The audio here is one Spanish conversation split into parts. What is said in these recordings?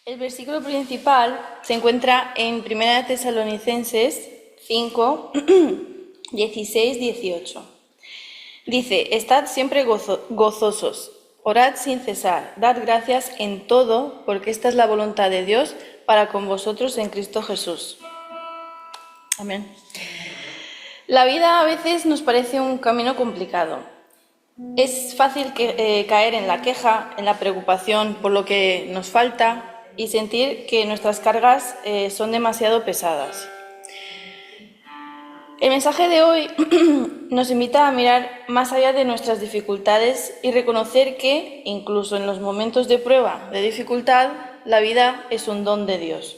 El versículo principal se encuentra en 1 Tesalonicenses 5, 16, 18. Dice: Estad siempre gozosos, orad sin cesar, dad gracias en todo, porque esta es la voluntad de Dios para con vosotros en Cristo Jesús. Amén. La vida a veces nos parece un camino complicado. Es fácil caer en la queja, en la preocupación por lo que nos falta y sentir que nuestras cargas son demasiado pesadas. El mensaje de hoy nos invita a mirar más allá de nuestras dificultades y reconocer que, incluso en los momentos de prueba, de dificultad, la vida es un don de Dios.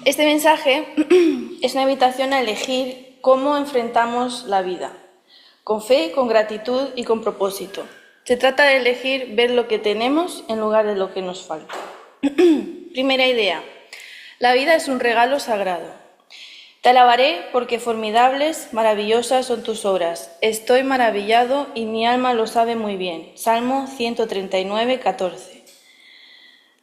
Este mensaje es una invitación a elegir cómo enfrentamos la vida, con fe, con gratitud y con propósito. Se trata de elegir ver lo que tenemos en lugar de lo que nos falta. Primera idea: la vida es un regalo sagrado. Te alabaré porque formidables, maravillosas son tus obras. Estoy maravillado y mi alma lo sabe muy bien. Salmo 139, 14.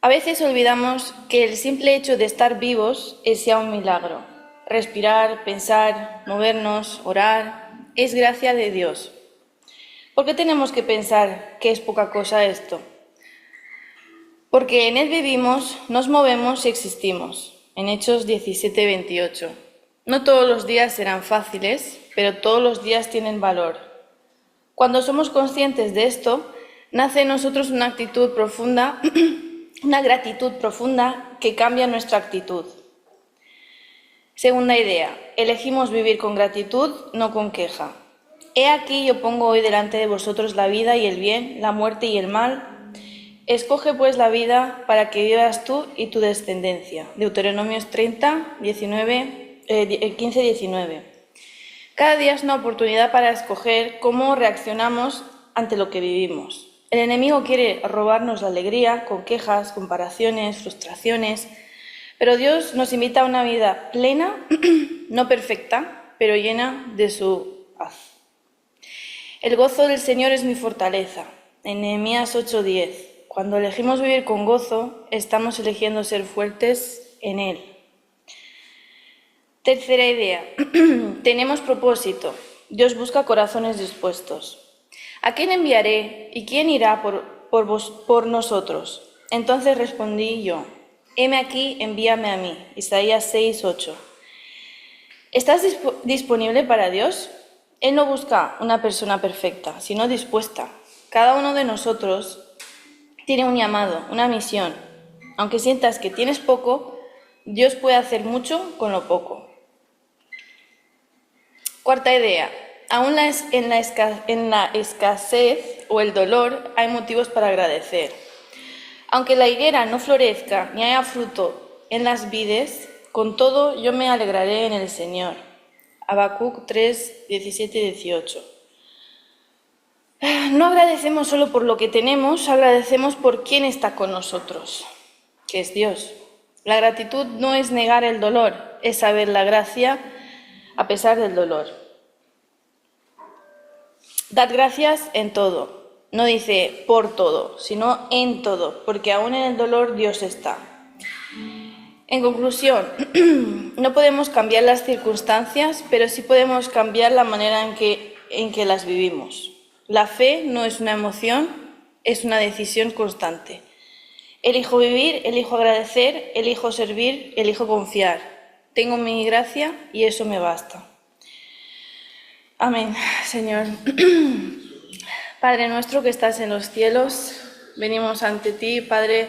A veces olvidamos que el simple hecho de estar vivos es ya un milagro. Respirar, pensar, movernos, orar, es gracia de Dios. ¿Por qué tenemos que pensar que es poca cosa esto? Porque en Él vivimos, nos movemos y existimos. En Hechos 17, 28. No todos los días serán fáciles, pero todos los días tienen valor. Cuando somos conscientes de esto, nace en nosotros una actitud profunda, una gratitud profunda que cambia nuestra actitud. Segunda idea: elegimos vivir con gratitud, no con queja. He aquí yo pongo hoy delante de vosotros la vida y el bien, la muerte y el mal. Escoge pues la vida para que vivas tú y tu descendencia. Deuteronomios 30, 15, 19. Cada día es una oportunidad para escoger cómo reaccionamos ante lo que vivimos. El enemigo quiere robarnos la alegría con quejas, comparaciones, frustraciones, pero Dios nos invita a una vida plena, no perfecta, pero llena de su paz. El gozo del Señor es mi fortaleza. En Nehemías 8:10. Cuando elegimos vivir con gozo, estamos eligiendo ser fuertes en Él. Tercera idea: tenemos propósito. Dios busca corazones dispuestos. ¿A quién enviaré y quién irá por nosotros? Entonces respondí yo: heme aquí, envíame a mí. Isaías 6:8. ¿Estás disponible para Dios? Él no busca una persona perfecta, sino dispuesta. Cada uno de nosotros tiene un llamado, una misión. Aunque sientas que tienes poco, Dios puede hacer mucho con lo poco. Cuarta idea: aún en la escasez o el dolor hay motivos para agradecer. Aunque la higuera no florezca ni haya fruto en las vides, con todo yo me alegraré en el Señor. Habacuc 3, 17 y 18. No agradecemos solo por lo que tenemos, agradecemos por quién está con nosotros, que es Dios. La gratitud no es negar el dolor, es saber la gracia a pesar del dolor. Dad gracias en todo. No dice por todo, sino en todo, porque aún en el dolor Dios está. En conclusión, no podemos cambiar las circunstancias, pero sí podemos cambiar la manera en que las vivimos. La fe no es una emoción, es una decisión constante. Elijo vivir, elijo agradecer, elijo servir, elijo confiar. Tengo mi gracia y eso me basta. Amén, Señor. Padre nuestro que estás en los cielos, venimos ante ti, Padre,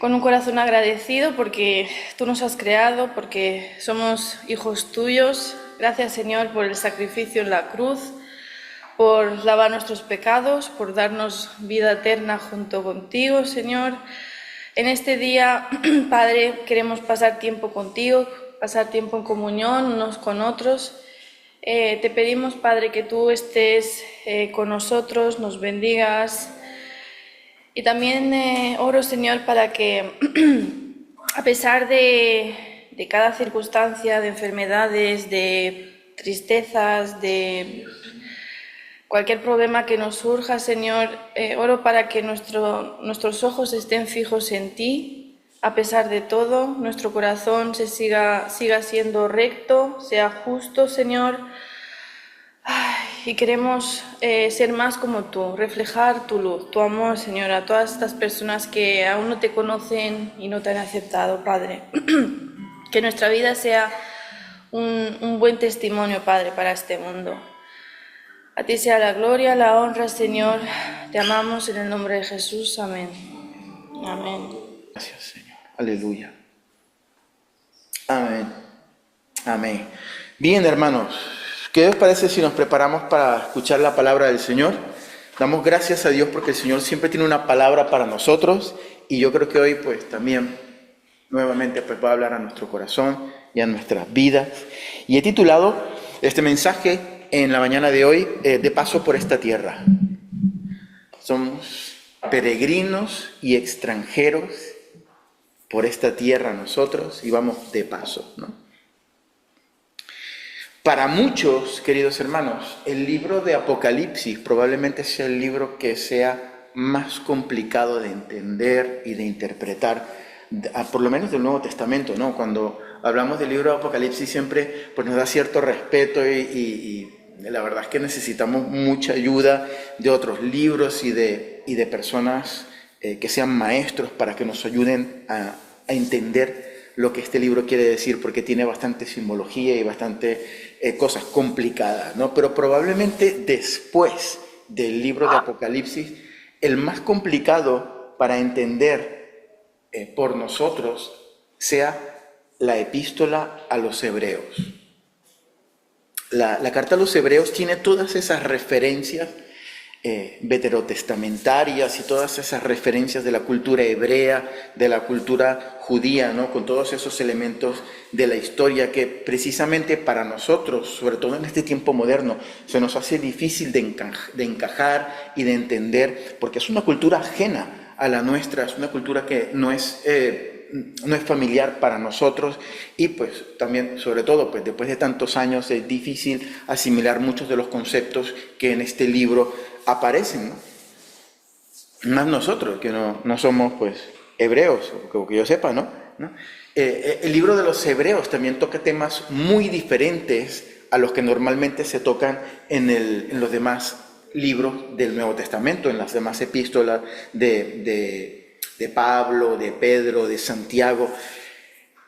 con un corazón agradecido porque tú nos has creado, porque somos hijos tuyos. Gracias, Señor, por el sacrificio en la cruz, por lavar nuestros pecados, por darnos vida eterna junto contigo, Señor. En este día, Padre, queremos pasar tiempo contigo, pasar tiempo en comunión unos con otros. Te pedimos, Padre, que tú estés con nosotros, nos bendigas. Y también oro, Señor, para que a pesar de cada circunstancia, de enfermedades, de tristezas, de Cualquier problema que nos surja, Señor, oro para que nuestros ojos estén fijos en ti, a pesar de todo, nuestro corazón siga siendo recto, sea justo, Señor. Y queremos ser más como tú, reflejar tu luz, tu amor, Señor, a todas estas personas que aún no te conocen y no te han aceptado, Padre. Que nuestra vida sea un buen testimonio, Padre, para este mundo. A ti sea la gloria, la honra, Señor. Te amamos en el nombre de Jesús. Amén. Amén. Gracias, Señor. Aleluya. Amén. Amén. Bien, hermanos, ¿qué os parece si nos preparamos para escuchar la palabra del Señor? Damos gracias a Dios porque el Señor siempre tiene una palabra para nosotros y yo creo que hoy pues también nuevamente pues va a hablar a nuestro corazón y a nuestras vidas. Y he titulado este mensaje en la mañana de hoy, de paso por esta tierra. Somos peregrinos y extranjeros por esta tierra nosotros y vamos de paso, ¿no? Para muchos, queridos hermanos, el libro de Apocalipsis probablemente sea el libro que sea más complicado de entender y de interpretar, por lo menos del Nuevo Testamento, ¿no? Cuando hablamos del libro de Apocalipsis siempre pues, nos da cierto respeto y la verdad es que necesitamos mucha ayuda de otros libros y de personas que sean maestros para que nos ayuden a entender lo que este libro quiere decir, porque tiene bastante simbología y bastante cosas complicadas, ¿no? Pero probablemente después del libro de Apocalipsis, el más complicado para entender por nosotros sea la epístola a los hebreos. La carta a los hebreos tiene todas esas referencias veterotestamentarias y todas esas referencias de la cultura hebrea, de la cultura judía, ¿no? Con todos esos elementos de la historia que precisamente para nosotros, sobre todo en este tiempo moderno, se nos hace difícil de encajar y de entender, porque es una cultura ajena a la nuestra, es una cultura que no es familiar para nosotros y pues también, sobre todo, pues después de tantos años es difícil asimilar muchos de los conceptos que en este libro aparecen, ¿no? Más nosotros, que no somos pues hebreos, o que yo sepa, ¿no? El libro de los hebreos también toca temas muy diferentes a los que normalmente se tocan en los demás libros del Nuevo Testamento, en las demás epístolas de Pablo, de Pedro, de Santiago.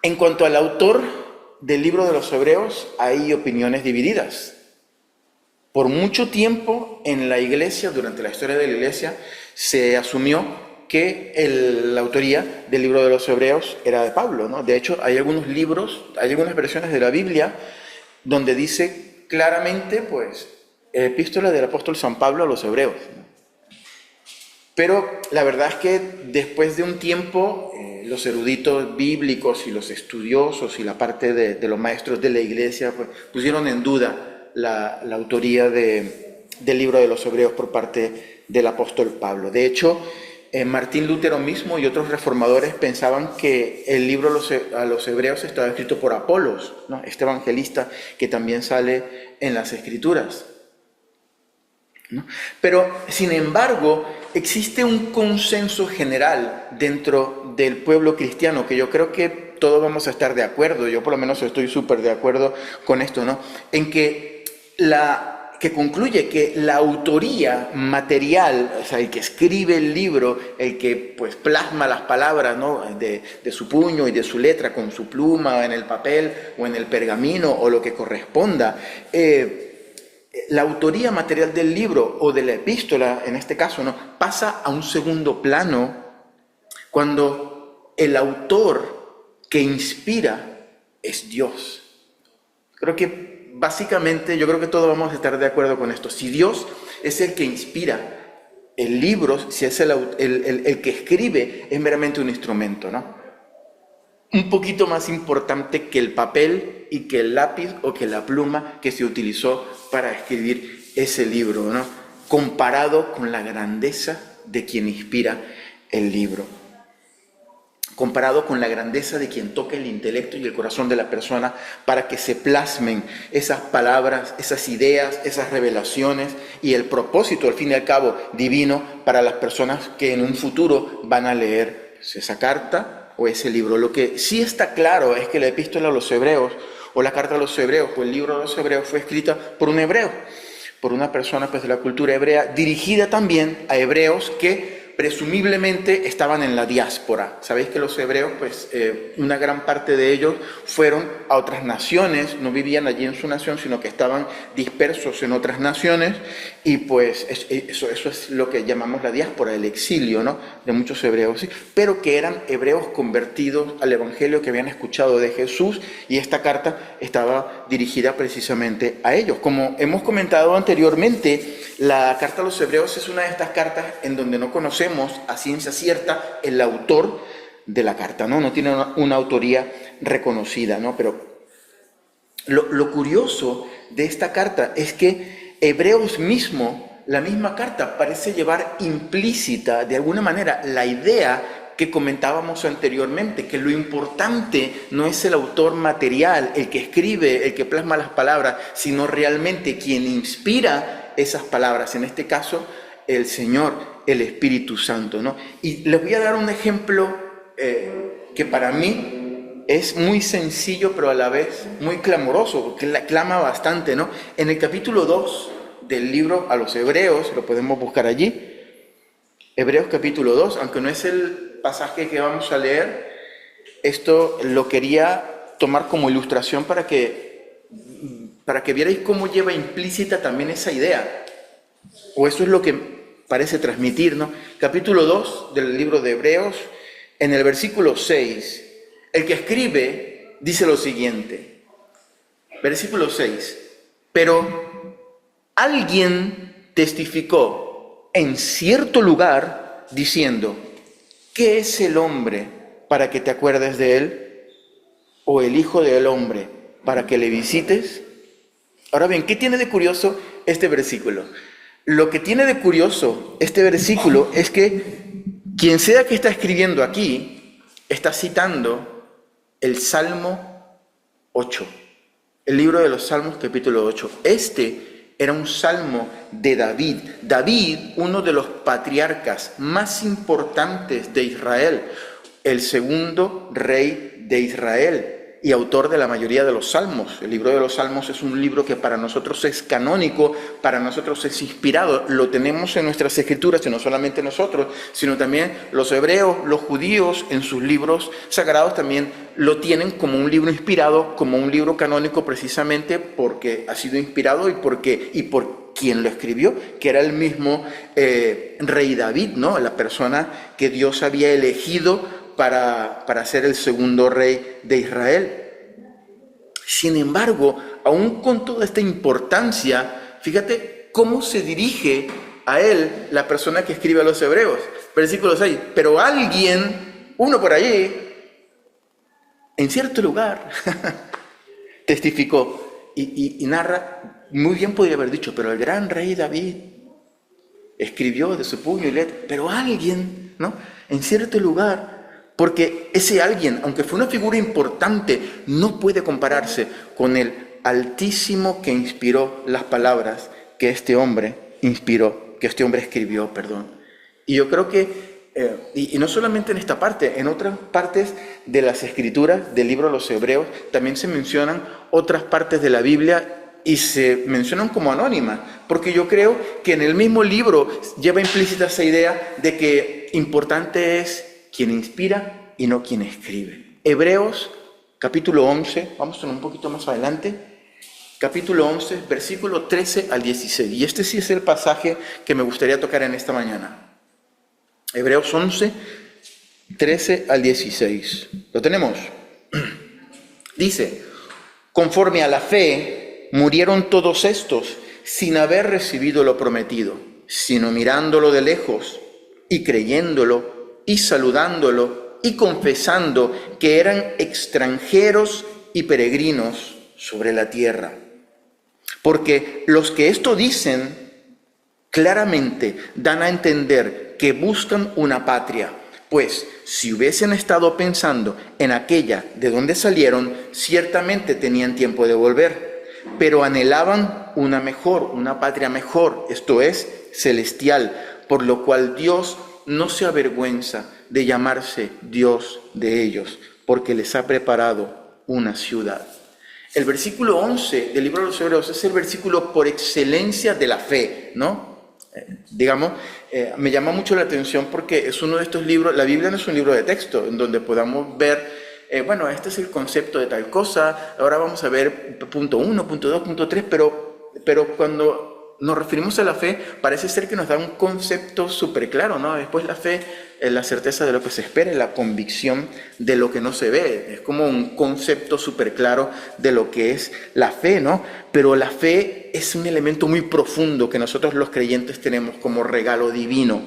En cuanto al autor del libro de los hebreos, hay opiniones divididas. Por mucho tiempo en la iglesia, durante la historia de la iglesia, se asumió que la autoría del libro de los hebreos era de Pablo, ¿no? De hecho, hay algunos libros, hay algunas versiones de la Biblia donde dice claramente, pues, epístola del apóstol San Pablo a los hebreos, ¿no? Pero la verdad es que después de un tiempo, los eruditos bíblicos y los estudiosos y la parte de los maestros de la iglesia pues, pusieron en duda la autoría del libro de los hebreos por parte del apóstol Pablo. De hecho, Martín Lutero mismo y otros reformadores pensaban que el libro a los hebreos estaba escrito por Apolos, ¿no? Este evangelista que también sale en las Escrituras, ¿no? Pero, sin embargo, existe un consenso general dentro del pueblo cristiano, que yo creo que todos vamos a estar de acuerdo, yo por lo menos estoy súper de acuerdo con esto, ¿no? En que concluye que la autoría material, o sea, el que escribe el libro, el que pues plasma las palabras, ¿no? de su puño y de su letra con su pluma en el papel o en el pergamino o lo que corresponda, la autoría material del libro o de la epístola, en este caso, ¿no? pasa a un segundo plano cuando el autor que inspira es Dios. Creo que básicamente, yo creo que todos vamos a estar de acuerdo con esto. Si Dios es el que inspira el libro, si es el que escribe, es meramente un instrumento, ¿no? Un poquito más importante que el papel y que el lápiz o que la pluma que se utilizó para escribir ese libro, ¿no? Comparado con la grandeza de quien inspira el libro. comparado con la grandeza de quien toca el intelecto y el corazón de la persona para que se plasmen esas palabras, esas ideas, esas revelaciones y el propósito, al fin y al cabo, divino para las personas que en un futuro van a leer esa carta o ese libro. Lo que sí está claro es que la epístola a los hebreos o la carta a los hebreos o el libro a los hebreos fue escrita por un hebreo, por una persona pues, de la cultura hebrea, dirigida también a hebreos que presumiblemente estaban en la diáspora. Sabéis que los hebreos, pues una gran parte de ellos fueron a otras naciones, no vivían allí en su nación, sino que estaban dispersos en otras naciones, y pues eso es lo que llamamos la diáspora, el exilio, ¿no?, de muchos hebreos, ¿sí?, pero que eran hebreos convertidos al evangelio, que habían escuchado de Jesús, y esta carta estaba dirigida precisamente a ellos. Como hemos comentado anteriormente, la carta a los hebreos es una de estas cartas en donde no conocemos a ciencia cierta el autor de la carta, ¿no? No tiene una autoría reconocida, ¿no? Pero lo curioso de esta carta es que Hebreos mismo, la misma carta, parece llevar implícita de alguna manera la idea que comentábamos anteriormente, que lo importante no es el autor material, el que escribe, el que plasma las palabras, sino realmente quien inspira esas palabras, en este caso el Señor, el Espíritu Santo, ¿no? Y les voy a dar un ejemplo que para mí es muy sencillo, pero a la vez muy clamoroso, porque clama bastante, ¿no? En el capítulo 2 del libro a los Hebreos, lo podemos buscar allí, Hebreos capítulo 2, aunque no es el pasaje que vamos a leer, esto lo quería tomar como ilustración para que vierais cómo lleva implícita también esa idea, o eso es lo que parece transmitir, ¿no? Capítulo 2 del libro de Hebreos, en el versículo 6, el que escribe dice lo siguiente, versículo 6, pero alguien testificó en cierto lugar diciendo, ¿qué es el hombre para que te acuerdes de él? ¿O el hijo del hombre para que le visites? Ahora bien, ¿qué tiene de curioso este versículo? Lo que tiene de curioso este versículo es que quien sea que está escribiendo aquí está citando el Salmo 8, el libro de los Salmos capítulo 8. Este era un salmo de David. David, uno de los patriarcas más importantes de Israel, el segundo rey de Israel y autor de la mayoría de los salmos. El libro de los salmos es un libro que para nosotros es canónico, para nosotros es inspirado. Lo tenemos en nuestras escrituras, y no solamente nosotros, sino también los hebreos, los judíos, en sus libros sagrados también lo tienen como un libro inspirado, como un libro canónico, precisamente porque ha sido inspirado y por quien lo escribió, que era el mismo rey David, ¿no?, la persona que Dios había elegido para ser el segundo rey de Israel. Sin embargo, aún con toda esta importancia, fíjate cómo se dirige a él la persona que escribe a los hebreos. Versículo 6, pero alguien, uno por allí, en cierto lugar, testificó y narra, muy bien podría haber dicho, pero el gran rey David escribió de su puño y letra, pero alguien, ¿no?, en cierto lugar. Porque ese alguien, aunque fue una figura importante, no puede compararse con el Altísimo que inspiró las palabras que este hombre escribió. Y yo creo que, y no solamente en esta parte, en otras partes de las Escrituras, del libro de los Hebreos, también se mencionan otras partes de la Biblia y se mencionan como anónimas, porque yo creo que en el mismo libro lleva implícita esa idea de que importante es quien inspira y no quien escribe. Hebreos, capítulo 11, vamos a un poquito más adelante, capítulo 11, versículo 13 al 16. Y este sí es el pasaje que me gustaría tocar en esta mañana. Hebreos 11, 13 al 16. ¿Lo tenemos? Dice, conforme a la fe, murieron todos estos sin haber recibido lo prometido, sino mirándolo de lejos y creyéndolo, y saludándolo y confesando que eran extranjeros y peregrinos sobre la tierra. Porque los que esto dicen claramente dan a entender que buscan una patria, Pues si hubiesen estado pensando en aquella de donde salieron, ciertamente tenían tiempo de volver, pero anhelaban una mejor, una patria mejor, esto es, celestial, por lo cual Dios no se avergüenza de llamarse Dios de ellos, porque les ha preparado una ciudad. El versículo 11 del libro de los Hebreos es el versículo por excelencia de la fe, ¿no? Me llama mucho la atención porque es uno de estos libros, la Biblia no es un libro de texto, en donde podamos ver, este es el concepto de tal cosa, ahora vamos a ver punto 1, punto 2, punto 3, pero cuando nos referimos a la fe, parece ser que nos da un concepto súper claro, ¿no? Después la fe es la certeza de lo que se espera, la convicción de lo que no se ve. Es como un concepto súper claro de lo que es la fe, ¿no? Pero la fe es un elemento muy profundo que nosotros los creyentes tenemos como regalo divino.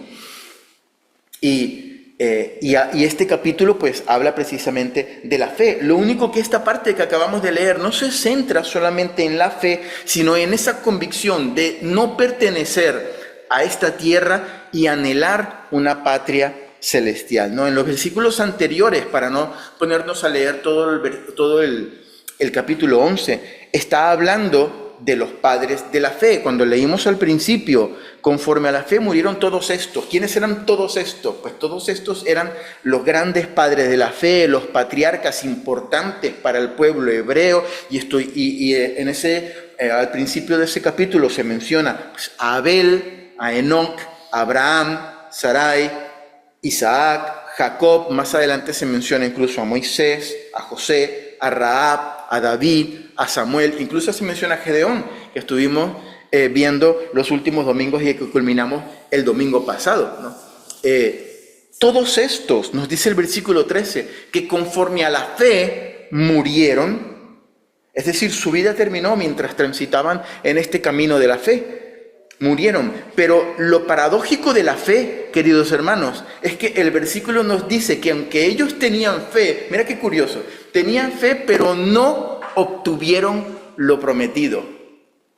Y este capítulo pues habla precisamente de la fe. Lo único que esta parte que acabamos de leer no se centra solamente en la fe, sino en esa convicción de no pertenecer a esta tierra y anhelar una patria celestial, ¿no? En los versículos anteriores, para no ponernos a leer todo el capítulo 11, está hablando de los padres de la fe. Cuando leímos al principio, conforme a la fe murieron todos estos. ¿Quiénes eran todos estos? Pues todos estos eran los grandes padres de la fe, los patriarcas importantes para el pueblo hebreo. Al principio de ese capítulo se menciona pues, a Abel, a Enoc, a Abraham, Sarai, Isaac, Jacob. Más adelante se menciona incluso a Moisés, a José, a Rahab, a David, a Samuel, incluso se menciona a Gedeón, que estuvimos viendo los últimos domingos y que culminamos el domingo pasado, ¿no? Todos estos, nos dice el versículo 13, que conforme a la fe murieron, es decir, su vida terminó mientras transitaban en este camino de la fe, murieron. Pero lo paradójico de la fe, queridos hermanos, es que el versículo nos dice que aunque ellos tenían fe, mira qué curioso, tenían fe pero no obtuvieron lo prometido.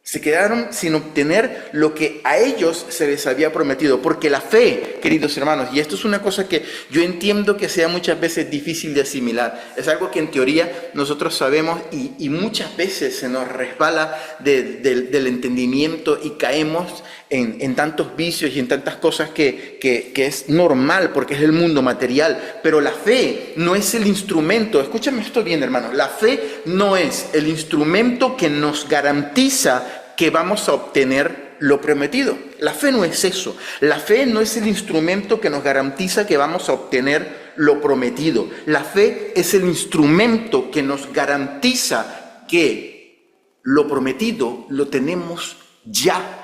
Se quedaron sin obtener lo que a ellos se les había prometido, porque la fe, queridos hermanos, y esto es una cosa que yo entiendo que sea muchas veces difícil de asimilar, es algo que en teoría nosotros sabemos y muchas veces se nos resbala del entendimiento y caemos en tantos vicios y en tantas cosas que es normal porque es el mundo material, pero la fe no es el instrumento, escúchame esto bien, hermanos, la fe no es el instrumento que nos garantiza que vamos a obtener lo prometido. La fe no es eso. La fe no es el instrumento que nos garantiza que vamos a obtener lo prometido. La fe es el instrumento que nos garantiza que lo prometido lo tenemos ya.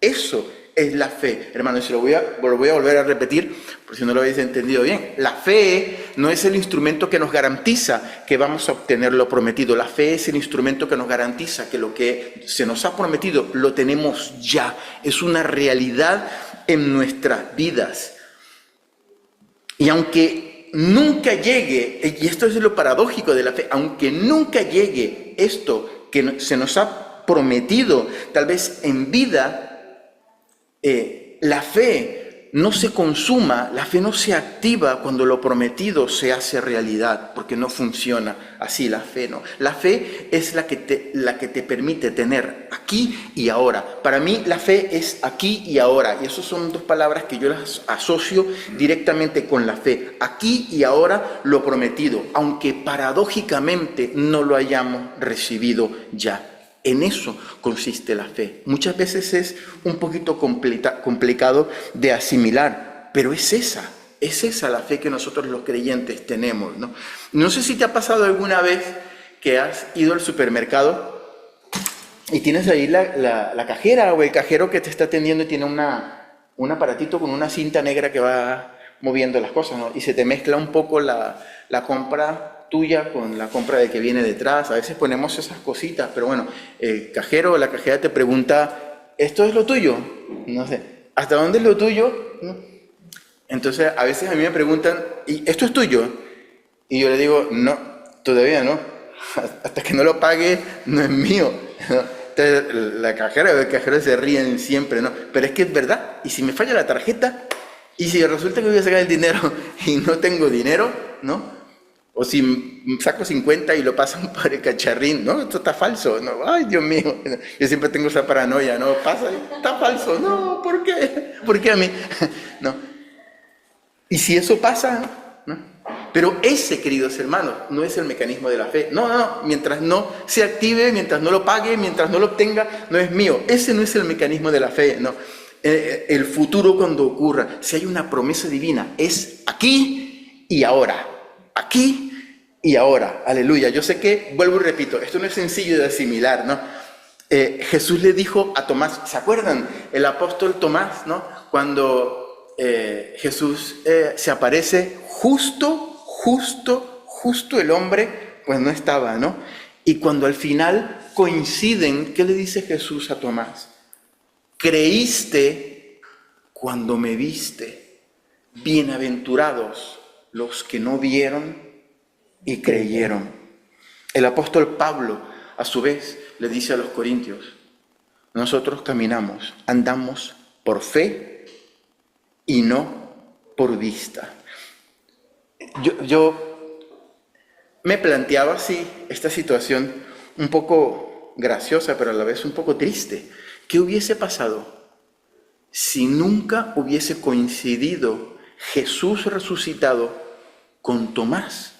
Eso es la fe. Hermanos, se lo voy a volver a repetir, por si no lo habéis entendido bien. La fe no es el instrumento que nos garantiza que vamos a obtener lo prometido. La fe es el instrumento que nos garantiza que lo que se nos ha prometido lo tenemos ya. Es una realidad en nuestras vidas. Y aunque nunca llegue, y esto es lo paradójico de la fe, aunque nunca llegue esto que se nos ha prometido, tal vez en vida, la fe no se consuma, la fe no se activa cuando lo prometido se hace realidad, porque no funciona así la fe, ¿no? La fe es la que te permite tener aquí y ahora. Para mí la fe es aquí y ahora, y esas son dos palabras que yo las asocio directamente con la fe. Aquí y ahora lo prometido, aunque paradójicamente no lo hayamos recibido ya. En eso consiste la fe. Muchas veces es un poquito complicado de asimilar, pero es esa la fe que nosotros los creyentes tenemos, ¿no? No sé si te ha pasado alguna vez que has ido al supermercado y tienes ahí la cajera o el cajero que te está atendiendo y tiene un aparatito con una cinta negra que va moviendo las cosas, ¿no? Y se te mezcla un poco la compra tuya con la compra de que viene detrás. A veces ponemos esas cositas, pero bueno, el cajero o la cajera te pregunta, ¿esto es lo tuyo? No sé, ¿hasta dónde es lo tuyo? ¿No? Entonces a veces a mí me preguntan, ¿y esto es tuyo? Y yo le digo, no, todavía no, hasta que no lo pague no es mío, ¿no? Entonces la cajera o el cajero se ríen siempre, ¿no? Pero es que es verdad, y si me falla la tarjeta, Y si resulta que voy a sacar el dinero y no tengo dinero, ¿no? O si saco 50 y lo pasan por el cacharrín, ¿no? Esto está falso, ¿no? Ay, Dios mío. Yo siempre tengo esa paranoia, ¿no? Pasa, está falso, no, ¿por qué? ¿Por qué a mí? No. Y si eso pasa, ¿no? Pero ese, queridos hermanos, no es el mecanismo de la fe. No, mientras no se active, mientras no lo pague, mientras no lo obtenga, no es mío. Ese no es el mecanismo de la fe, ¿no? El futuro cuando ocurra, si hay una promesa divina, es aquí y ahora. Aquí y ahora. Aleluya. Yo sé que, vuelvo y repito, esto no es sencillo de asimilar, ¿no? Jesús le dijo a Tomás, ¿se acuerdan? El apóstol Tomás, ¿no? Cuando Jesús se aparece, justo el hombre, pues no estaba, ¿no? Y cuando al final coinciden, ¿qué le dice Jesús a Tomás? Creíste cuando me viste. Bienaventurados los que no vieron y creyeron. El apóstol Pablo, a su vez, le dice a los corintios, nosotros caminamos, andamos por fe y no por vista. Yo me planteaba así esta situación un poco graciosa, pero a la vez un poco triste. ¿Qué hubiese pasado si nunca hubiese coincidido Jesús resucitado con Tomás?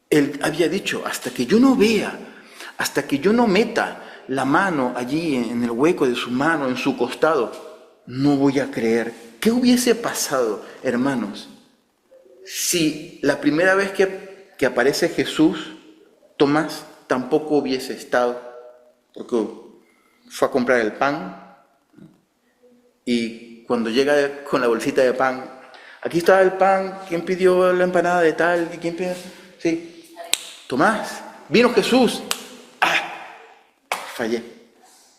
Él había dicho, hasta que yo no vea, hasta que yo no meta la mano allí en el hueco de su mano, en su costado, no voy a creer. ¿Qué hubiese pasado, hermanos, si la primera vez que aparece Jesús, Tomás tampoco hubiese estado? Porque fue a comprar el pan y cuando llega con la bolsita de pan, aquí está el pan, ¿quién pidió la empanada de tal? ¿Quién pidió? Sí, Tomás, vino Jesús. Fallé.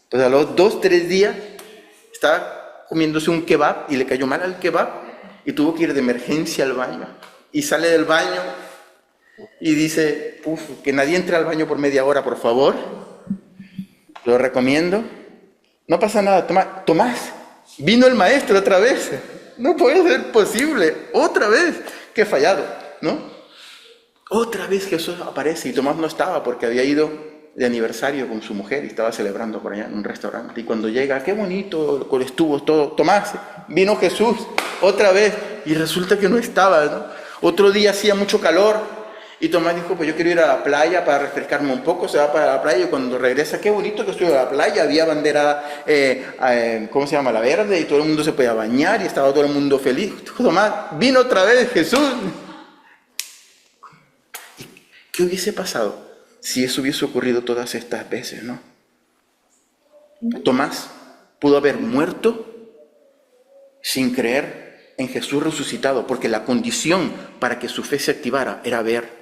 Entonces a los 2-3 días estaba comiéndose un kebab y le cayó mal al kebab y tuvo que ir de emergencia al baño. Y sale del baño y dice, que nadie entre al baño por media hora, por favor. Lo recomiendo. No pasa nada. Tomás, vino el maestro otra vez. No puede ser posible. Otra vez que he fallado, ¿no? Otra vez Jesús aparece y Tomás no estaba porque había ido de aniversario con su mujer y estaba celebrando por allá en un restaurante. Y cuando llega, qué bonito, estuvo todo. Tomás, vino Jesús otra vez y resulta que no estaba, ¿no? Otro día hacía mucho calor. Y Tomás dijo, pues yo quiero ir a la playa para refrescarme un poco, se va para la playa y cuando regresa, qué bonito que estuve a la playa, había bandera, ¿cómo se llama? La verde, y todo el mundo se podía bañar y estaba todo el mundo feliz. Tomás, vino otra vez Jesús. ¿Qué hubiese pasado si eso hubiese ocurrido todas estas veces, no? Tomás pudo haber muerto sin creer en Jesús resucitado, porque la condición para que su fe se activara era ver,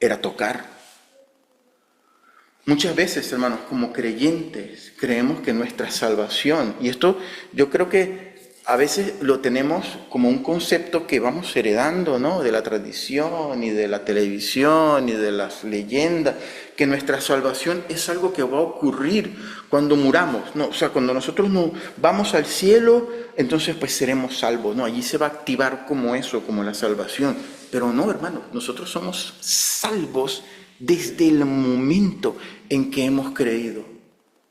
era tocar. Muchas veces, hermanos, como creyentes, creemos que nuestra salvación, y esto yo creo que a veces lo tenemos como un concepto que vamos heredando, ¿no? De la tradición y de la televisión y de las leyendas, que nuestra salvación es algo que va a ocurrir cuando muramos, ¿no? O sea, cuando nosotros no vamos al cielo, entonces pues seremos salvos, ¿no? Allí se va a activar como eso, como la salvación. Pero no, hermanos, nosotros somos salvos desde el momento en que hemos creído.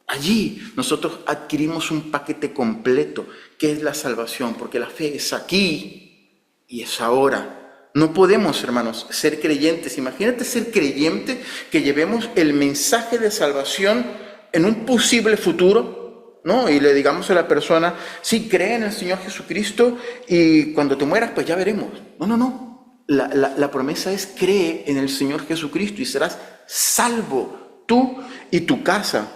Allí nosotros adquirimos un paquete completo, que es la salvación, porque la fe es aquí y es ahora. No podemos, hermanos, ser creyentes. Imagínate ser creyente, que llevemos el mensaje de salvación en un posible futuro, ¿no? Y le digamos a la persona, sí, cree en el Señor Jesucristo y cuando te mueras, pues ya veremos. No. La promesa es cree en el Señor Jesucristo y serás salvo, tú y tu casa.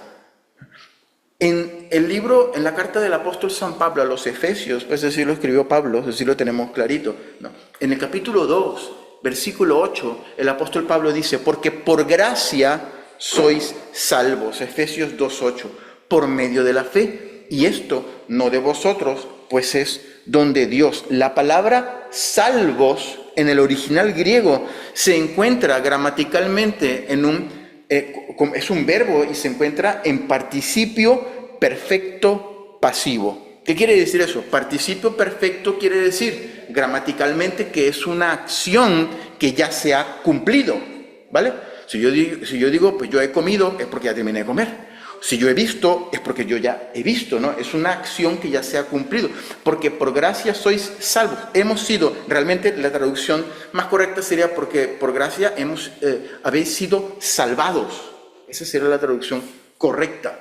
En el libro, en la carta del apóstol San Pablo a los Efesios, pues así lo escribió Pablo, así lo tenemos clarito, ¿no? En el capítulo 2, versículo 8, el apóstol Pablo dice, porque por gracia sois salvos, Efesios 2:8, por medio de la fe, y esto no de vosotros, pues es don de Dios. La palabra salvos en el original griego se encuentra gramaticalmente es un verbo y se encuentra en participio perfecto pasivo. ¿Qué quiere decir eso? Participio perfecto quiere decir gramaticalmente que es una acción que ya se ha cumplido, ¿vale? Si yo digo, pues yo he comido, es porque ya terminé de comer. Si yo he visto, es porque yo ya he visto, ¿no? Es una acción que ya se ha cumplido. Porque por gracia sois salvos. Hemos sido, realmente la traducción más correcta sería porque por gracia habéis sido salvados. Esa sería la traducción correcta.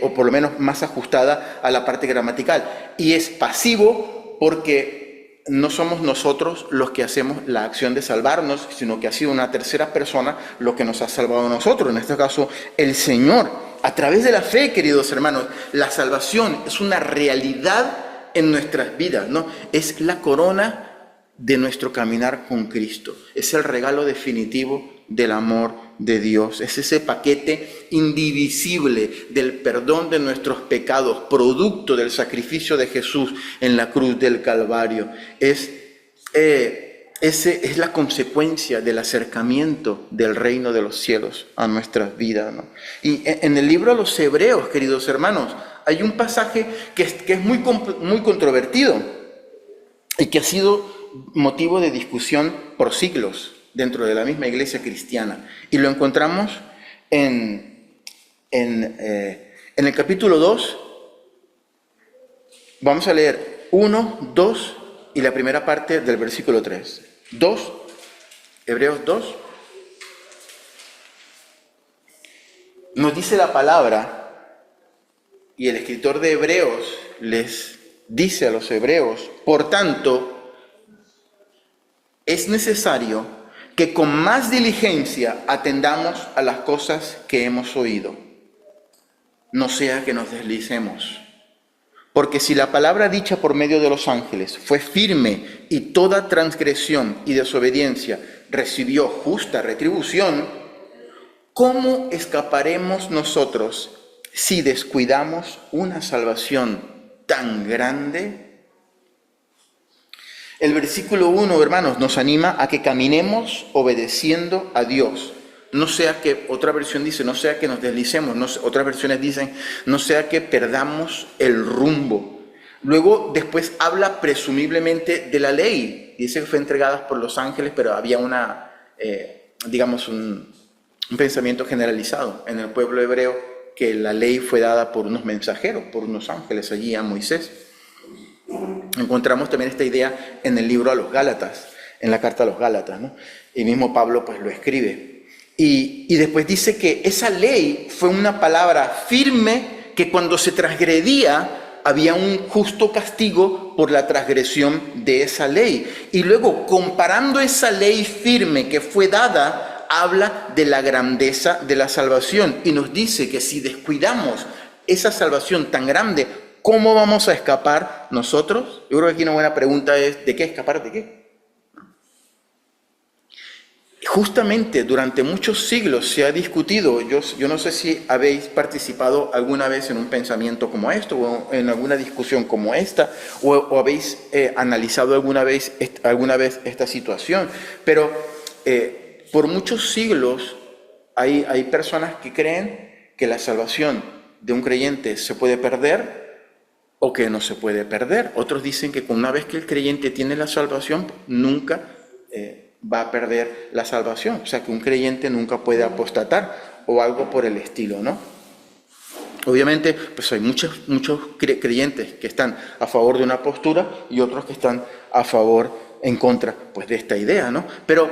O por lo menos más ajustada a la parte gramatical. Y es pasivo porque no somos nosotros los que hacemos la acción de salvarnos, sino que ha sido una tercera persona lo que nos ha salvado a nosotros, en este caso el Señor. A través de la fe, queridos hermanos, la salvación es una realidad en nuestras vidas, ¿no? Es la corona de nuestro caminar con Cristo. Es el regalo definitivo del amor de Dios. Es ese paquete indivisible del perdón de nuestros pecados, producto del sacrificio de Jesús en la cruz del Calvario. Es la consecuencia del acercamiento del reino de los cielos a nuestras vidas, ¿no? Y en el libro a los Hebreos, queridos hermanos, hay un pasaje que es muy controvertido y que ha sido motivo de discusión por siglos dentro de la misma iglesia cristiana. Y lo encontramos en el capítulo 2. Vamos a leer 1, 2 y la primera parte del versículo 3. 2, Hebreos 2. Nos dice la palabra, y el escritor de Hebreos les dice a los hebreos: por tanto, es necesario que con más diligencia atendamos a las cosas que hemos oído, no sea que nos deslicemos. Porque si la palabra dicha por medio de los ángeles fue firme y toda transgresión y desobediencia recibió justa retribución, ¿cómo escaparemos nosotros si descuidamos una salvación tan grande? El versículo 1, hermanos, nos anima a que caminemos obedeciendo a Dios. No sea que, otra versión dice, no sea que nos deslicemos, otras versiones dicen, no sea que perdamos el rumbo. Luego, después habla presumiblemente de la ley. Dice que fue entregada por los ángeles, pero había un pensamiento generalizado en el pueblo hebreo que la ley fue dada por unos mensajeros, por unos ángeles allí a Moisés. Encontramos también esta idea en el libro a los Gálatas, en la carta a los Gálatas, ¿no? Y mismo Pablo pues lo escribe. Y después dice que esa ley fue una palabra firme que cuando se transgredía había un justo castigo por la transgresión de esa ley. Y luego, comparando esa ley firme que fue dada, habla de la grandeza de la salvación y nos dice que si descuidamos esa salvación tan grande, ¿cómo vamos a escapar nosotros? Yo creo que aquí una buena pregunta es, ¿de qué escapar? ¿De qué? Justamente durante muchos siglos se ha discutido, yo no sé si habéis participado alguna vez en un pensamiento como esto, o en alguna discusión como esta, o habéis analizado alguna vez esta situación, pero por muchos siglos hay personas que creen que la salvación de un creyente se puede perder o que no se puede perder. Otros dicen que una vez que el creyente tiene la salvación, nunca va a perder la salvación. O sea, que un creyente nunca puede apostatar o algo por el estilo, ¿no? Obviamente, pues hay muchos creyentes que están a favor de una postura y otros que están en contra, pues, de esta idea, ¿no? Pero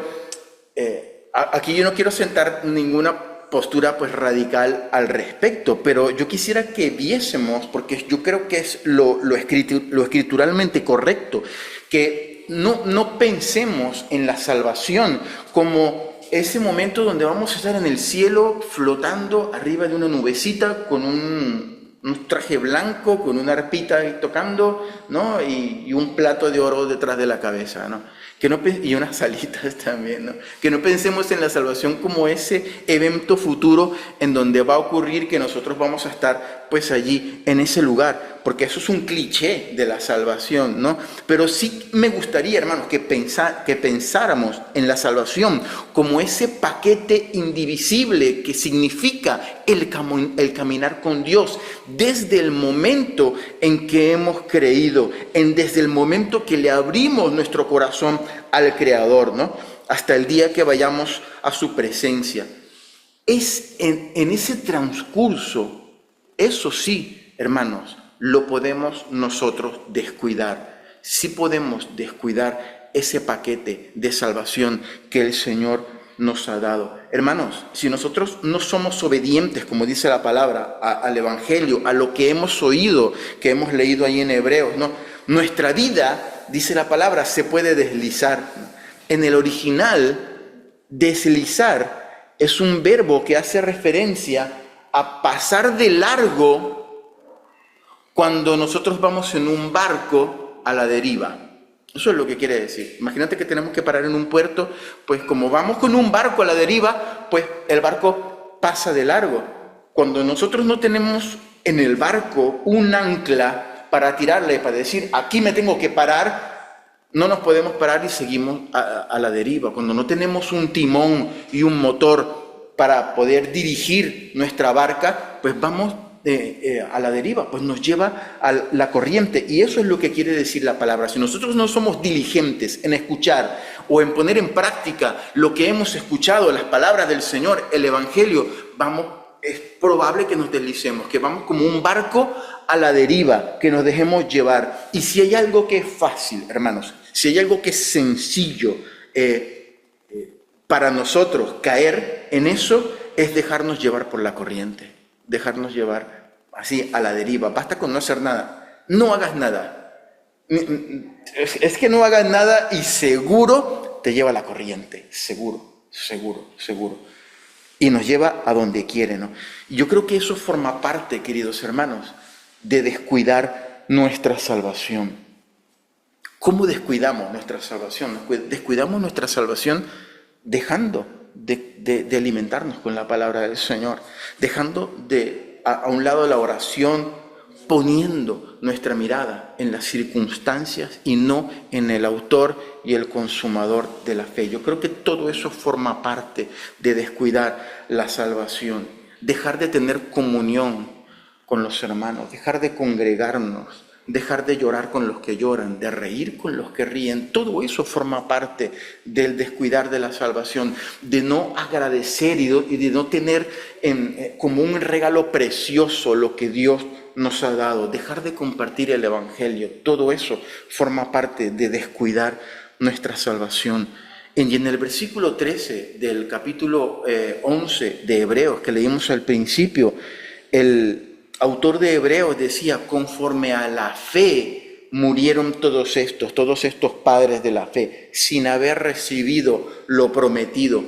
aquí yo no quiero sentar ninguna postura pues radical al respecto, pero yo quisiera que viésemos, porque yo creo que es lo escrituralmente correcto, que no pensemos en la salvación como ese momento donde vamos a estar en el cielo flotando arriba de una nubecita con un traje blanco, con una arpita ahí tocando, ¿no? Y un plato de oro detrás de la cabeza, ¿no? Y unas alitas también, ¿no? Que no pensemos en la salvación como ese evento futuro en donde va a ocurrir que nosotros vamos a estar pues allí en ese lugar, porque eso es un cliché de la salvación, ¿no? Pero sí me gustaría, hermanos, que pensáramos en la salvación como ese paquete indivisible que significa el caminar con Dios desde el momento en que hemos creído, desde el momento que le abrimos nuestro corazón al Creador, ¿no? Hasta el día que vayamos a su presencia. Es en ese transcurso, eso sí, hermanos, lo podemos nosotros descuidar. Sí podemos descuidar ese paquete de salvación que el Señor nos ha dado. Hermanos, si nosotros no somos obedientes, como dice la palabra, al Evangelio, a lo que hemos oído, que hemos leído ahí en Hebreos, ¿no? Nuestra vida, dice la palabra, se puede deslizar. En el original, deslizar es un verbo que hace referencia a pasar de largo cuando nosotros vamos en un barco a la deriva. Eso es lo que quiere decir. Imagínate que tenemos que parar en un puerto, pues como vamos con un barco a la deriva, pues el barco pasa de largo. Cuando nosotros no tenemos en el barco un ancla para tirarle, para decir, aquí me tengo que parar, no nos podemos parar y seguimos a la deriva. Cuando no tenemos un timón y un motor para poder dirigir nuestra barca, pues vamos a la deriva, pues nos lleva a la corriente. Y eso es lo que quiere decir la palabra. Si nosotros no somos diligentes en escuchar o en poner en práctica lo que hemos escuchado, las palabras del Señor, el Evangelio, es probable que nos deslicemos, que vamos como un barco a la deriva, que nos dejemos llevar. Y si hay algo que es fácil, hermanos, si hay algo que es sencillo para nosotros caer en eso, es dejarnos llevar por la corriente, dejarnos llevar así a la deriva. Basta con no hacer nada, no hagas nada. Es que no hagas nada y seguro te lleva a la corriente, seguro. Y nos lleva a donde quiere, ¿no? Yo creo que eso forma parte, queridos hermanos, de descuidar nuestra salvación. ¿Cómo descuidamos nuestra salvación? Descuidamos nuestra salvación dejando de alimentarnos con la palabra del Señor, dejando a un lado la oración, poniendo nuestra mirada en las circunstancias y no en el autor y el consumador de la fe. Yo creo que todo eso forma parte de descuidar la salvación, dejar de tener comunión con los hermanos, dejar de congregarnos, dejar de llorar con los que lloran, de reír con los que ríen. Todo eso forma parte del descuidar de la salvación, de no agradecer y de no tener como un regalo precioso lo que Dios nos ha dado, dejar de compartir el Evangelio. Todo eso forma parte de descuidar nuestra salvación. Y en el versículo 13 del capítulo 11 de Hebreos, que leímos al principio, el autor de Hebreos decía, conforme a la fe murieron todos estos padres de la fe, sin haber recibido lo prometido,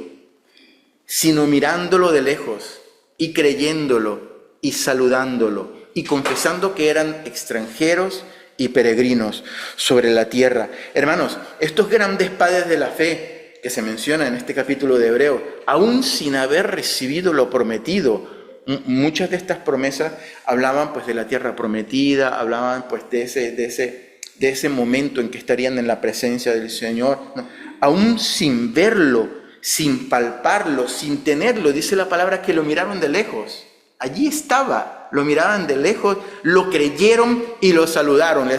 sino mirándolo de lejos y creyéndolo y saludándolo y confesando que eran extranjeros y peregrinos sobre la tierra. Hermanos, estos grandes padres de la fe que se menciona en este capítulo de Hebreos, aún sin haber recibido lo prometido, muchas de estas promesas hablaban pues de la tierra prometida, hablaban pues de ese momento en que estarían en la presencia del Señor, ¿no? Aún sin verlo, sin palparlo, sin tenerlo, dice la palabra que lo miraron de lejos. Allí estaba, lo miraban de lejos, lo creyeron y lo saludaron.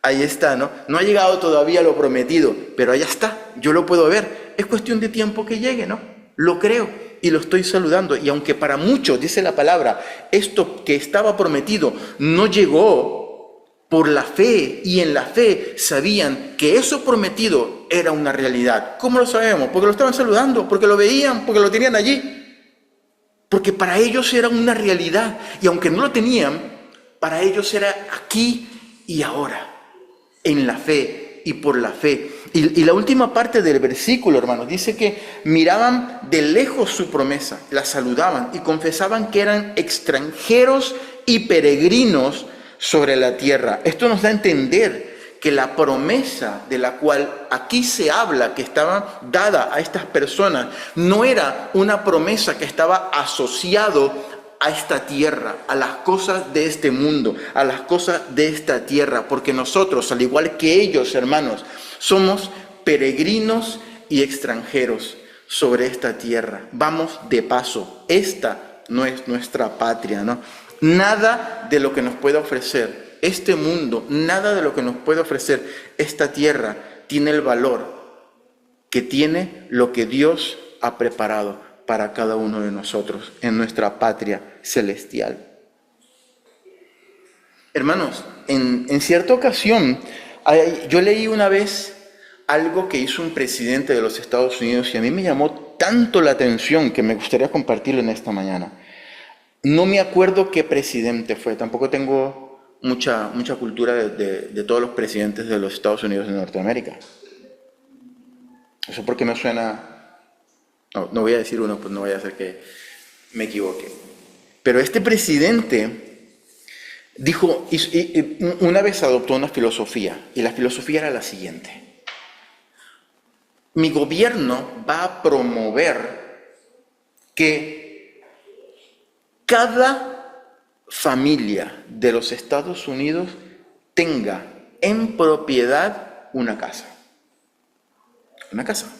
Ahí está, ¿no? No ha llegado todavía lo prometido, pero allá está, yo lo puedo ver. Es cuestión de tiempo que llegue, ¿no? Lo creo y lo estoy saludando. Y aunque para muchos, dice la palabra, esto que estaba prometido no llegó, por la fe y en la fe sabían que eso prometido era una realidad. ¿Cómo lo sabemos? Porque lo estaban saludando, porque lo veían, porque lo tenían allí. Porque para ellos era una realidad. Y aunque no lo tenían, para ellos era aquí y ahora, en la fe y por la fe. Y la última parte del versículo, hermanos, dice que miraban de lejos su promesa, la saludaban y confesaban que eran extranjeros y peregrinos sobre la tierra. Esto nos da a entender que la promesa de la cual aquí se habla, que estaba dada a estas personas, no era una promesa que estaba asociado a esta tierra, a las cosas de este mundo, a las cosas de esta tierra, porque nosotros, al igual que ellos, hermanos, somos peregrinos y extranjeros sobre esta tierra. Vamos de paso. Esta no es nuestra patria, ¿no? Nada de lo que nos pueda ofrecer este mundo, nada de lo que nos puede ofrecer esta tierra tiene el valor que tiene lo que Dios ha preparado para cada uno de nosotros en nuestra patria celestial. Hermanos, en cierta ocasión, yo leí una vez algo que hizo un presidente de los Estados Unidos y a mí me llamó tanto la atención que me gustaría compartirlo en esta mañana. No me acuerdo qué presidente fue, tampoco tengo mucha cultura de todos los presidentes de los Estados Unidos de Norteamérica. Eso porque me suena... No voy a decir uno, pues no vaya a ser que me equivoque. Pero este presidente dijo, una vez adoptó una filosofía, y la filosofía era la siguiente: mi gobierno va a promover que cada familia de los Estados Unidos tenga en propiedad una casa. Una casa.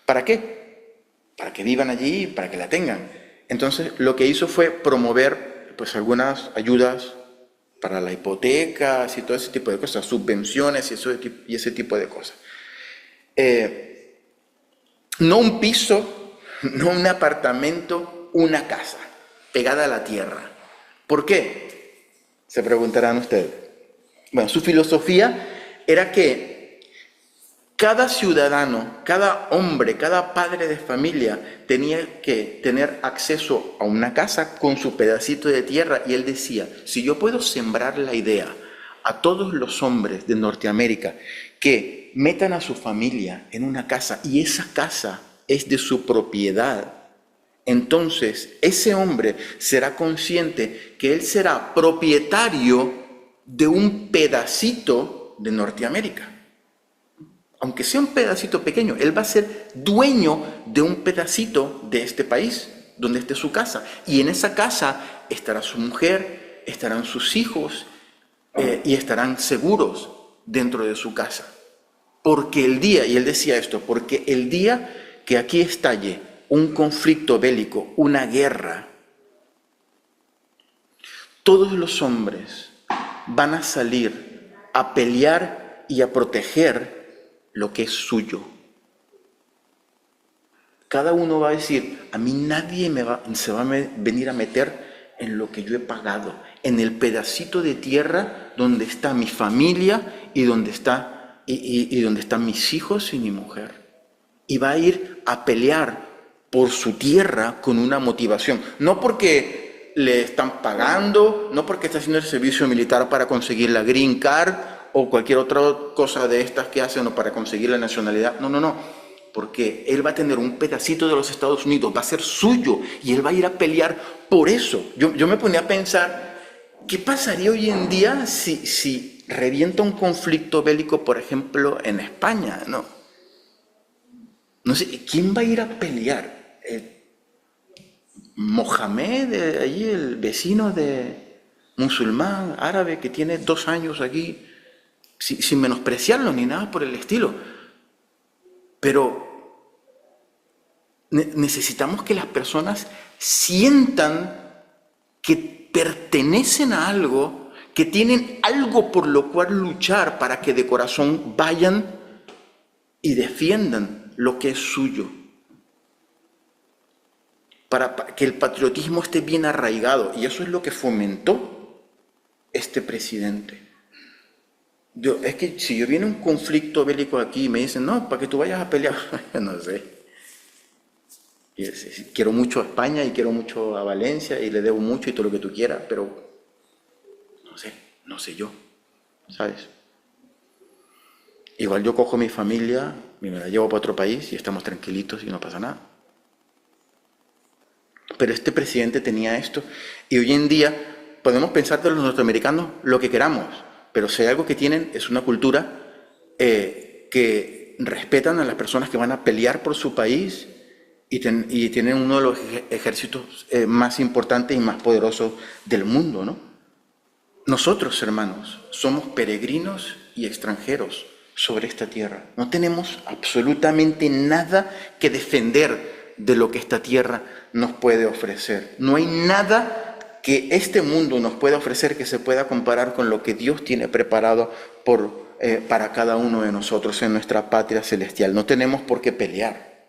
¿Para qué? Para que vivan allí, para que la tengan. Entonces, lo que hizo fue promover pues algunas ayudas para la hipoteca y todo ese tipo de cosas, subvenciones y ese tipo de cosas. No un piso, no un apartamento, una casa pegada a la tierra. ¿Por qué? Se preguntarán ustedes. Bueno, su filosofía era que cada ciudadano, cada hombre, cada padre de familia tenía que tener acceso a una casa con su pedacito de tierra, y él decía, si yo puedo sembrar la idea a todos los hombres de Norteamérica que metan a su familia en una casa y esa casa es de su propiedad, entonces ese hombre será consciente que él será propietario de un pedacito de Norteamérica. Aunque sea un pedacito pequeño, él va a ser dueño de un pedacito de este país, donde esté su casa. Y en esa casa estará su mujer, estarán sus hijos y estarán seguros dentro de su casa. Porque el día, y él decía esto, porque el día que aquí estalle un conflicto bélico, una guerra, todos los hombres van a salir a pelear y a proteger lo que es suyo. Cada uno va a decir, a mí nadie se va a venir a meter en lo que yo he pagado, en el pedacito de tierra donde está mi familia y donde están mis hijos y mi mujer. Y va a ir a pelear por su tierra con una motivación, no porque le están pagando, no porque está haciendo el servicio militar para conseguir la green card o cualquier otra cosa de estas que hacen o para conseguir la nacionalidad. No, porque él va a tener un pedacito de los Estados Unidos, va a ser suyo y él va a ir a pelear por eso. Yo me ponía a pensar, ¿qué pasaría hoy en día si revienta un conflicto bélico, por ejemplo, en España? No sé, ¿quién va a ir a pelear? Mohamed, allí el vecino de musulmán árabe que tiene 2 años aquí, sin menospreciarlo ni nada por el estilo, pero necesitamos que las personas sientan que pertenecen a algo, que tienen algo por lo cual luchar, para que de corazón vayan y defiendan lo que es suyo, para que el patriotismo esté bien arraigado. Y eso es lo que fomentó este presidente. Es que si yo viene un conflicto bélico aquí y me dicen, no, para que tú vayas a pelear, no sé. Quiero mucho a España y quiero mucho a Valencia y le debo mucho y todo lo que tú quieras, pero no sé yo, ¿sabes? Igual yo cojo mi familia y me la llevo para otro país y estamos tranquilitos y no pasa nada. Pero este presidente tenía esto, y hoy en día podemos pensar de los norteamericanos lo que queramos, pero si hay algo que tienen es una cultura que respetan a las personas que van a pelear por su país y tienen uno de los ejércitos más importantes y más poderosos del mundo, ¿no? Nosotros, hermanos, somos peregrinos y extranjeros sobre esta tierra. No tenemos absolutamente nada que defender de lo que esta tierra nos puede ofrecer. No hay nada que este mundo nos pueda ofrecer que se pueda comparar con lo que Dios tiene preparado para cada uno de nosotros en nuestra patria celestial. No tenemos por qué pelear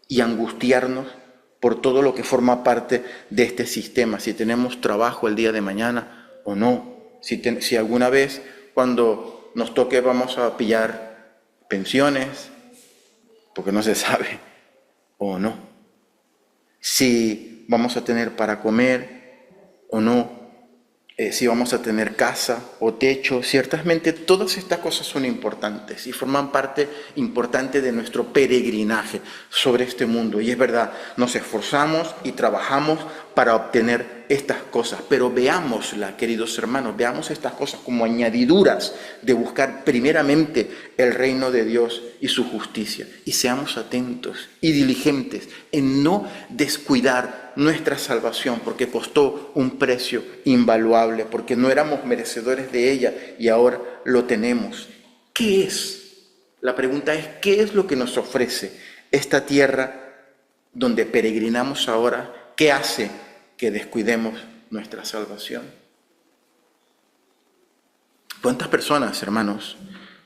y angustiarnos por todo lo que forma parte de este sistema, si tenemos trabajo el día de mañana o no, si alguna vez cuando nos toque vamos a pillar pensiones, porque no se sabe, o no, si vamos a tener para comer o no, si vamos a tener casa o techo. Ciertamente todas estas cosas son importantes y forman parte importante de nuestro peregrinaje sobre este mundo. Y es verdad, nos esforzamos y trabajamos para obtener estas cosas, pero veámosla, queridos hermanos, veamos estas cosas como añadiduras de buscar primeramente el reino de Dios y su justicia, y seamos atentos y diligentes en no descuidar nuestra salvación, porque costó un precio invaluable, porque no éramos merecedores de ella y ahora lo tenemos. ¿Qué es? La pregunta es, ¿qué es lo que nos ofrece esta tierra donde peregrinamos ahora? ¿Qué hace que descuidemos nuestra salvación? ¿Cuántas personas, hermanos,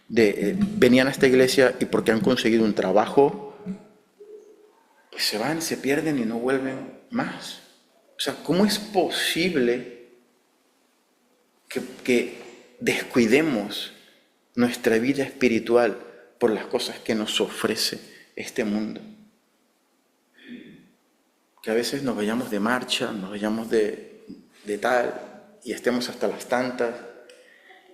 venían a esta iglesia y porque han conseguido un trabajo, pues se van, se pierden y no vuelven más? O sea, ¿cómo es posible que descuidemos nuestra vida espiritual por las cosas que nos ofrece este mundo? Que a veces nos vayamos de marcha, nos vayamos de tal, y estemos hasta las tantas,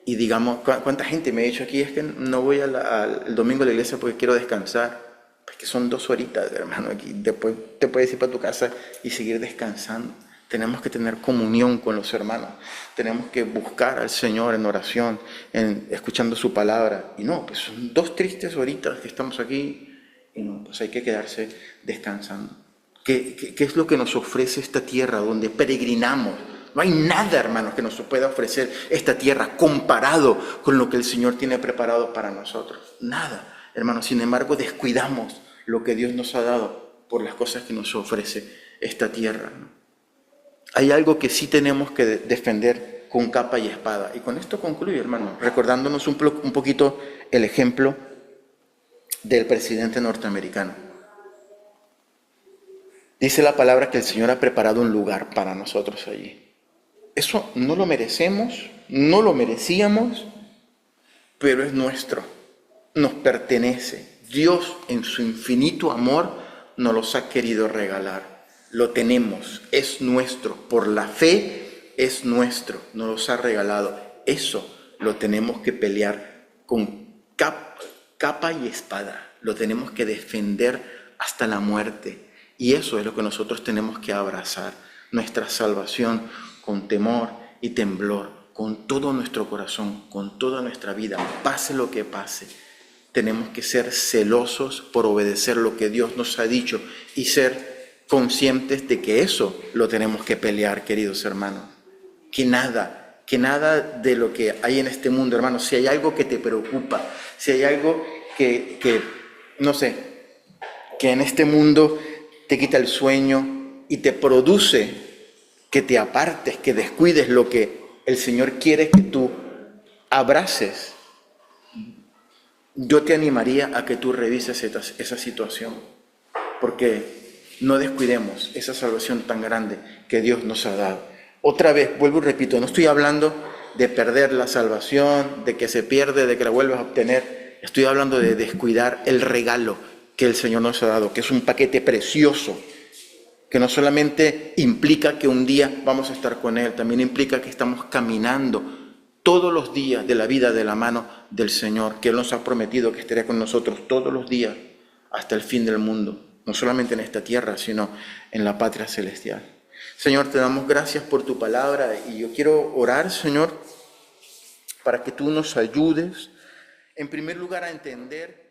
y digamos, ¿cuánta gente me ha dicho aquí? Es que no voy el domingo a la iglesia porque quiero descansar. Pues que son 2 horitas, hermano, aquí. Después te puedes ir para tu casa y seguir descansando. Tenemos que tener comunión con los hermanos. Tenemos que buscar al Señor en oración, escuchando su palabra. Y no, pues son 2 tristes horitas que estamos aquí, y no, pues hay que quedarse descansando. ¿Qué es lo que nos ofrece esta tierra donde peregrinamos? No hay nada, hermanos, que nos pueda ofrecer esta tierra comparado con lo que el Señor tiene preparado para nosotros. Nada, hermanos. Sin embargo, descuidamos lo que Dios nos ha dado por las cosas que nos ofrece esta tierra, ¿no? Hay algo que sí tenemos que defender con capa y espada. Y con esto concluyo, hermano, recordándonos un poquito el ejemplo del presidente norteamericano. Dice la palabra que el Señor ha preparado un lugar para nosotros allí. Eso no lo merecemos, no lo merecíamos, pero es nuestro, nos pertenece. Dios en su infinito amor nos los ha querido regalar. Lo tenemos, es nuestro, por la fe es nuestro, nos los ha regalado. Eso lo tenemos que pelear con capa y espada, lo tenemos que defender hasta la muerte. Y eso es lo que nosotros tenemos que abrazar, nuestra salvación con temor y temblor, con todo nuestro corazón, con toda nuestra vida, pase lo que pase. Tenemos que ser celosos por obedecer lo que Dios nos ha dicho y ser conscientes de que eso lo tenemos que pelear, queridos hermanos. Que nada de lo que hay en este mundo, hermanos, si hay algo que te preocupa, si hay algo que no sé, que en este mundo te quita el sueño y te produce que te apartes, que descuides lo que el Señor quiere que tú abraces, yo te animaría a que tú revises esa situación, porque no descuidemos esa salvación tan grande que Dios nos ha dado. Otra vez, vuelvo y repito, no estoy hablando de perder la salvación, de que se pierde, de que la vuelvas a obtener. Estoy hablando de descuidar el regalo que el Señor nos ha dado, que es un paquete precioso, que no solamente implica que un día vamos a estar con Él, también implica que estamos caminando todos los días de la vida de la mano del Señor, que Él nos ha prometido que estaría con nosotros todos los días hasta el fin del mundo, no solamente en esta tierra, sino en la patria celestial. Señor, te damos gracias por tu palabra y yo quiero orar, Señor, para que tú nos ayudes, en primer lugar, a entender